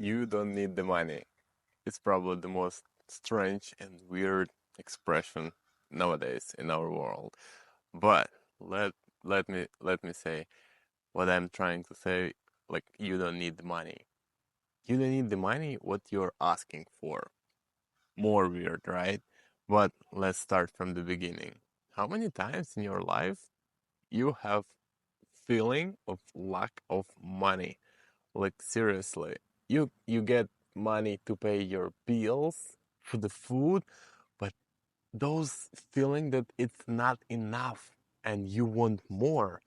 You don't need the money. It's probably the most strange and weird expression nowadays in our world. But let let me say what I'm trying to say, like you don't need the money. You don't need the money what you're asking for. More weird, right? But let's start from the beginning. How many times in your life you have feeling of lack of money? Like seriously, you get money to pay your bills for the food, but those feeling that it's not enough and you want more.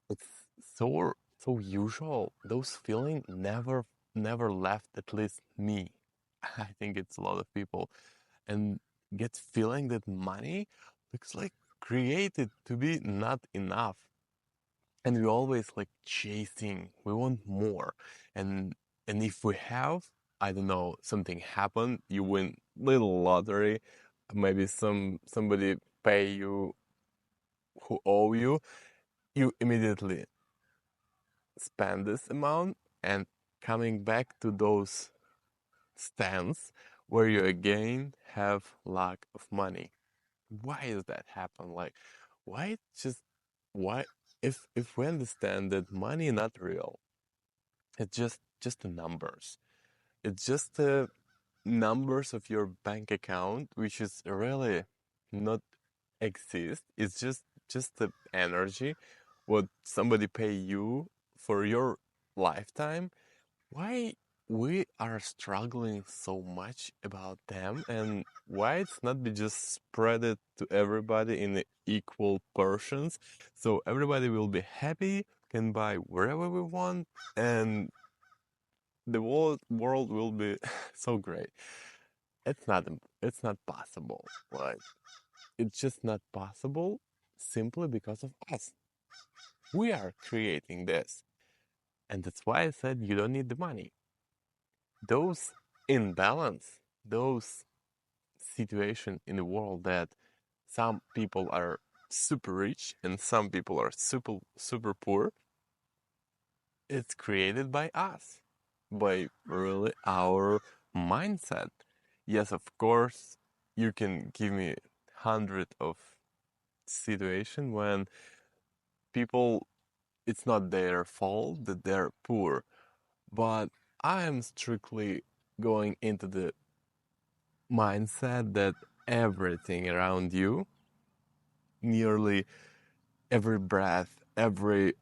It's so usual. Those feeling never left at least me. I think it's a lot of people and get feeling that money looks like created to be not enough. And we always like chasing, we want more. And and if we have, I don't know, something happen, you win little lottery, maybe somebody pay you who owe you, you immediately spend this amount and coming back to those stands where you again have lack of money. Why does that happen? Like, why it just why if we understand that money not real, it's just the numbers. It's just the numbers of your bank account, which is really not exist. It's just the energy what somebody pay you for your lifetime. Why we are struggling so much about them, and why it's not be just spread it to everybody in the equal portions, so everybody will be happy, can buy wherever we want, and the world will be so great. It's not possible. Like it's just not possible simply because of us. We are creating this. And that's why I said you don't need the money. Those imbalance, those situation in the world that some people are super rich and some people are super poor, it's created by us, by really our mindset. Yes, of course, you can give me hundred of situation when people, it's not their fault that they're poor, but I am strictly going into the mindset that everything around you, nearly every breath, every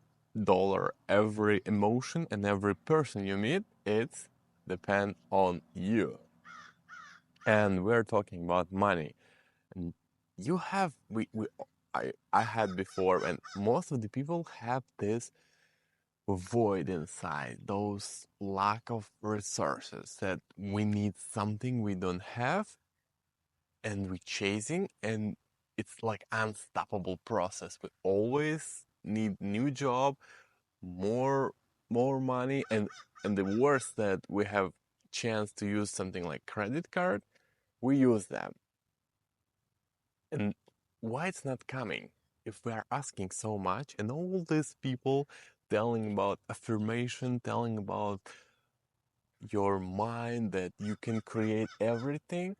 dollar, every emotion, and every person you meet, it's depend on you. And we're talking about money. And you have I had before, and most of the people have this void inside, those lack of resources that we need something we don't have and we're chasing, and it's like unstoppable process. We always need new job, more more money, and the worst that we have chance to use something like credit card, we use them. And why it's not coming if we are asking so much and all these people telling about affirmation, telling about your mind that you can create everything?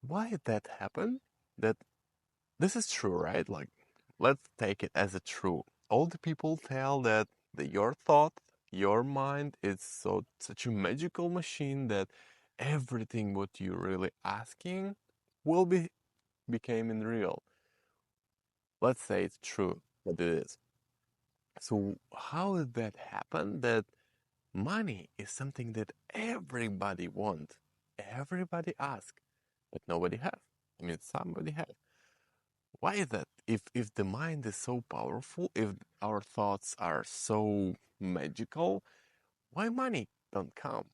Why did that happen? That this is true, right? Like, let's take it as a true. All the people tell that your thought, your mind is such a magical machine that everything what you're really asking will be becoming real. Let's say it's true that it is. So how did that happen? That money is something that everybody want, everybody ask, but nobody have. I mean, somebody have. Why is that? If the mind is so powerful, if our thoughts are so magical, why money don't come?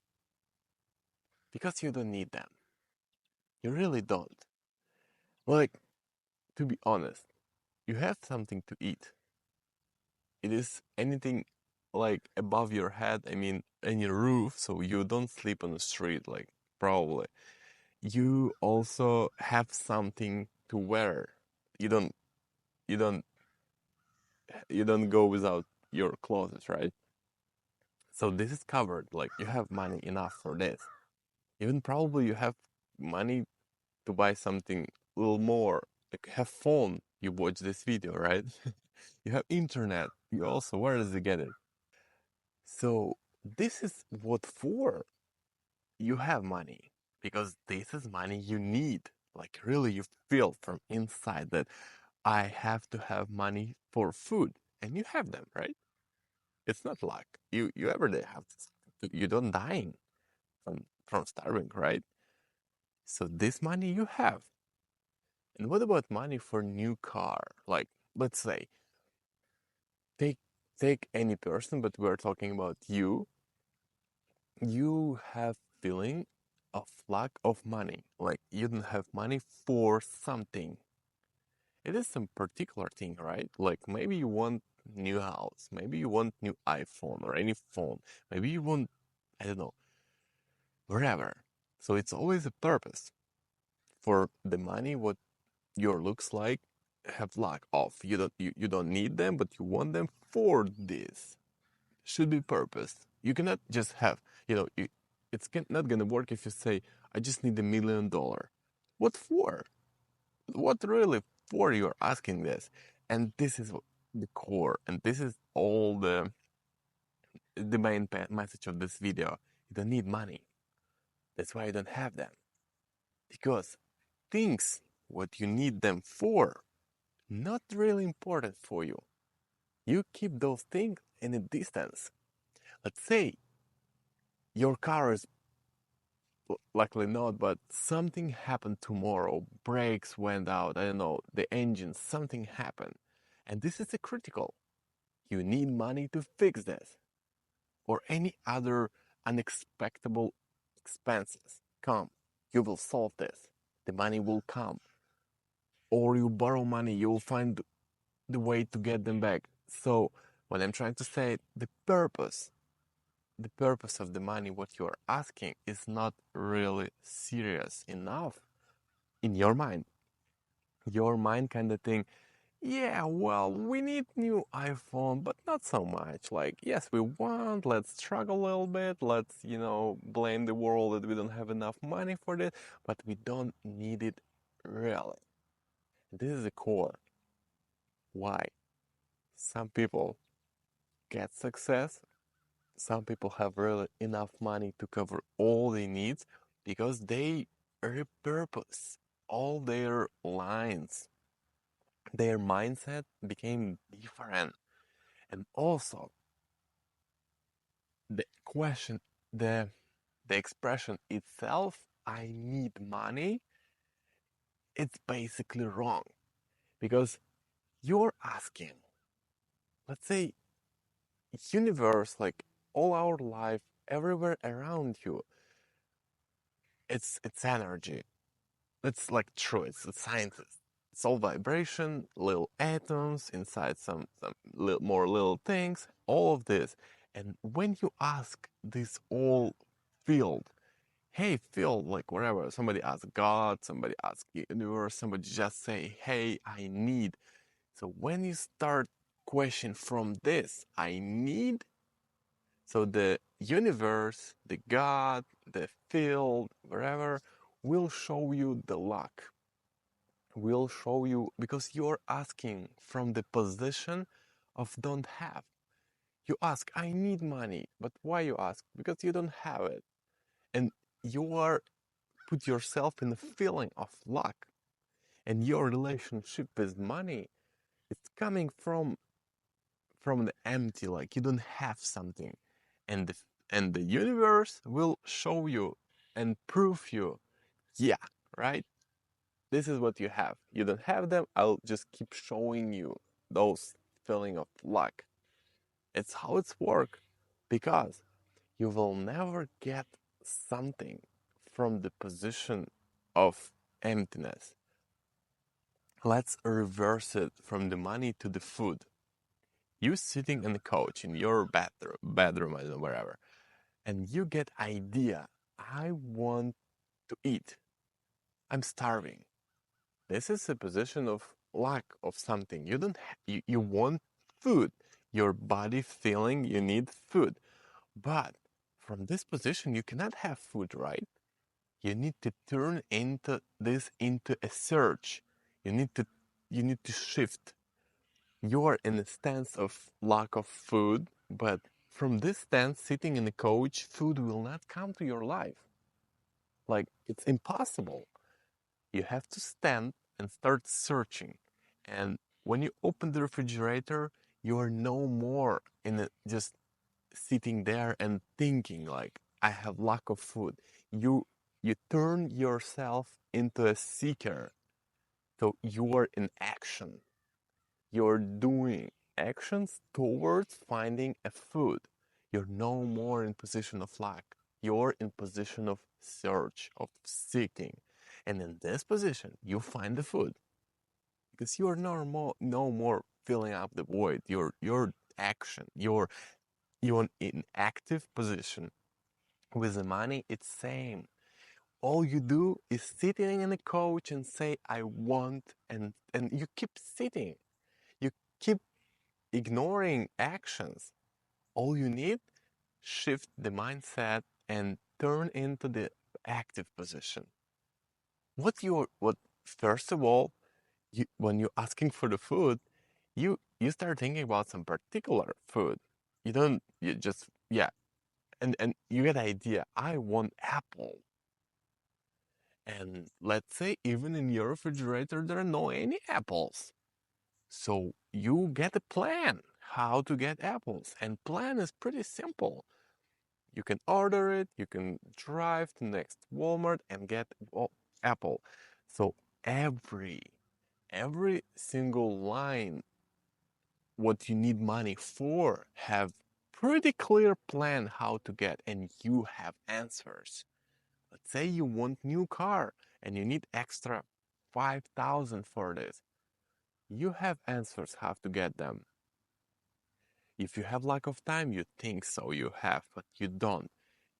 Because you don't need them. You really don't. Like, to be honest, you have something to eat. It is anything like above your head, I mean, any roof, so you don't sleep on the street, like, probably. You also have something to wear. You don't, you don't, you don't go without your clothes, right? So this is covered. Like you have money enough for this. Even probably you have money to buy something a little more. Like have phone. You watch this video, right? You have internet. You also, where does it get it? So this is what for you have money, because this is money you need. Like really you feel from inside that I have to have money for food, and you have them, right? It's not luck. You every day have this. You don't dying from starving, right? So this money you have. And what about money for new car? Like let's say take take any person, but we're talking about you. You have feeling of lack of money. Like you don't have money for something. It is some particular thing, right? Like maybe you want new house, maybe you want new iPhone or any phone, maybe you want, I don't know, whatever. So it's always a purpose for the money. What your looks like have lack of. You don't need them, but you want them for this. Should be purpose. You cannot just have, it's not gonna work if you say, I just need $1 million. What for? What really for you're asking this? And this is the core, and this is all the main message of this video. You don't need money. That's why you don't have them. Because things, what you need them for, not really important for you. You keep those things in a distance. Let's say your car is likely not, but something happened tomorrow. Brakes went out, I don't know, the engine, something happened. And this is a critical. You need money to fix this. Or any other unexpected expenses come. You will solve this. The money will come. Or you borrow money, you will find the way to get them back. So what I'm trying to say, the purpose of the money, what you are asking, is not really serious enough in your mind. Your mind kind of think, yeah, well, we need new iPhone, but not so much. Like, yes, we want, let's struggle a little bit, let's, blame the world that we don't have enough money for this, but we don't need it really. This is the core. Why? Some people get success. Some people have really enough money to cover all their needs because they repurpose all their lines. Their mindset became different. And also the question, the expression itself, I need money, it's basically wrong. Because you're asking, let's say, universe, like all our life, everywhere around you, it's energy. It's like true, it's a scientist. It's all vibration, little atoms inside some more little things, all of this. And when you ask this all field, hey Phil, like whatever, somebody asks God, somebody asks universe, somebody just say, hey, I need. So when you start question from this, I need, so the universe, the God, the field, wherever, will show you the luck. Will show you, because you're asking from the position of don't have. You ask, I need money, but why you ask? Because you don't have it. And you are put yourself in the feeling of luck. And your relationship with money, it's coming from the empty, like you don't have something. And the universe will show you and prove you, yeah, right? This is what you have. You don't have them, I'll just keep showing you those feeling of luck. It's how it's work, because you will never get something from the position of emptiness. Let's reverse it from the money to the food. You sitting on the couch in your bedroom, I don't know, wherever, and you get idea, I want to eat. I'm starving. This is a position of lack of something. You don't you want food. Your body feeling you need food. But from this position, you cannot have food, right? You need to turn into this into a search. You need to you need to shift. You are in a stance of lack of food, but from this stance, sitting in a couch, food will not come to your life. Like it's impossible. You have to stand and start searching. And when you open the refrigerator, you are no more in a, just sitting there and thinking like I have lack of food. You you turn yourself into a seeker. So you are in action. You're doing actions towards finding a food. You're no more in position of lack. You're in position of search, of seeking. And in this position, you find the food because you're no more filling up the void. Your action. You're in active position. With the money, it's same. All you do is sitting in a couch and say, I want, and you keep sitting. You keep ignoring actions. All you need, shift the mindset and turn into the active position. What first of all, when you're asking for the food, you start thinking about some particular food. You don't you just yeah, and you get the idea. I want apple. And let's say even in your refrigerator there are no any apples. So you get a plan how to get apples, and plan is pretty simple. You can order it, you can drive to next Walmart and get apple. So every every single line what you need money for have pretty clear plan how to get, and you have answers. Let's say you want new car and you need extra 5,000 for this. You have answers how to get them. If you have lack of time, you think so you have, but you don't.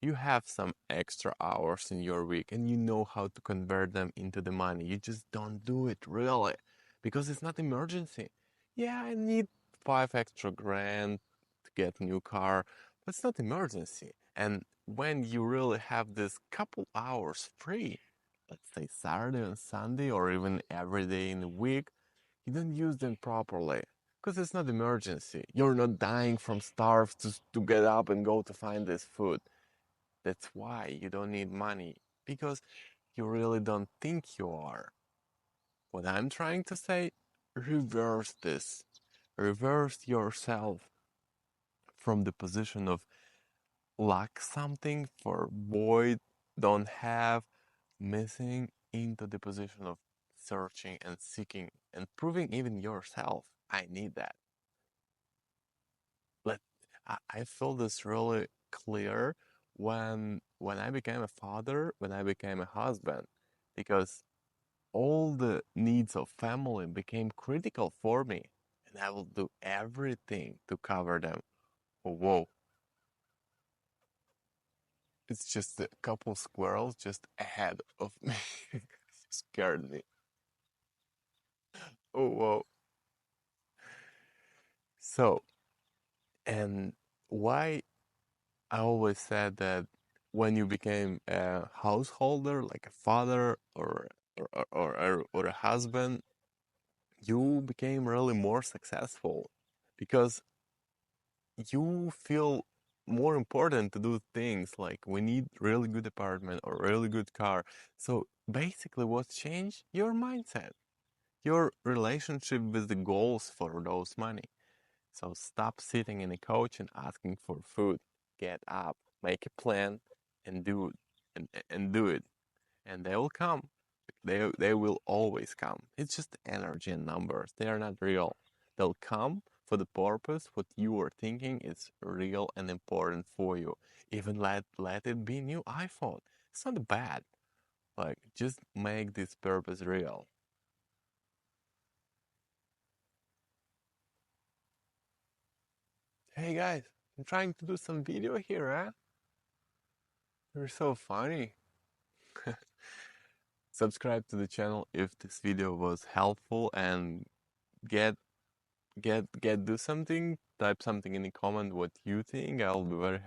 You have some extra hours in your week and you know how to convert them into the money. You just don't do it really because it's not emergency. Yeah, I need 5 extra grand to get new car, but it's not emergency. And when you really have this couple hours free, let's say Saturday and Sunday or even every day in the week, you don't use them properly because it's not emergency. You're not dying from starve to get up and go to find this food. That's why you don't need money because you really don't think you are. What I'm trying to say, reverse this. Reverse yourself from the position of lack something for void, don't have, missing into the position of searching and seeking and proving even yourself, I need that. Let I feel this really clear when I became a father, when I became a husband, because all the needs of family became critical for me, and I will do everything to cover them. Oh, whoa, it's just a couple squirrels just ahead of me. Scared me. Oh, whoa. So, and why I always said that when you became a householder, like a father or a husband, you became really more successful because you feel more important to do things like we need really good apartment or really good car. So basically what's changed? Your mindset, your relationship with the goals for those money. So stop sitting in a couch and asking for food. Get up, make a plan, and do it, and do it, and they will come. They will always come. It's just energy and numbers. They are not real. They'll come for the purpose what you are thinking is real and important for you. Even let it be new iPhone. It's not bad. Like just make this purpose real. Hey guys, I'm trying to do some video here, huh? You're so funny. Subscribe to the channel if this video was helpful and get do something, type something in the comment what you think. I'll be very